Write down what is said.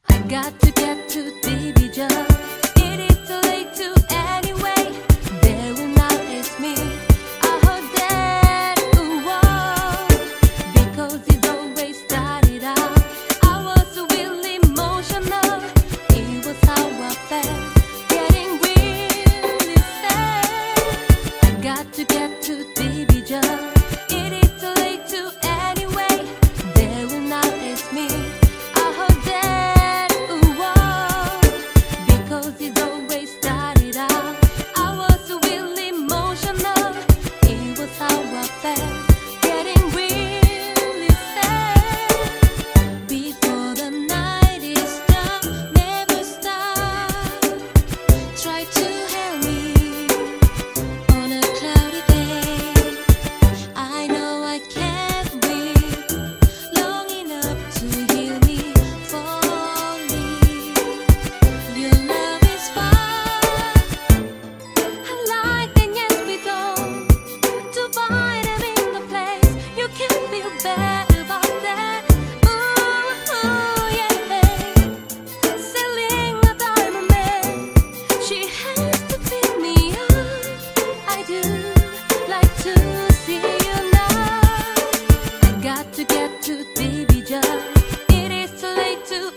I got to get to Division. It is too late to anyway. They will not ask me. I heard that because it always started out. I was really emotional. It was how I felt, getting really sad. I got to get to Division. It is too late to anyway. They will not ask me. I heard that because it always started out. I was really emotional. It was how I felt, getting really sad. Before the night is done, never stop. Try to help me on a cloudy day. I know I can't wait long enough to heal me falling. Your love is far. I like and yes we go to find him in the place. You can feel bad about that. Ooh, yeah. Selling a diamond man. She has to pick me up. I do like to see you now. I got to get to Division. It is too late to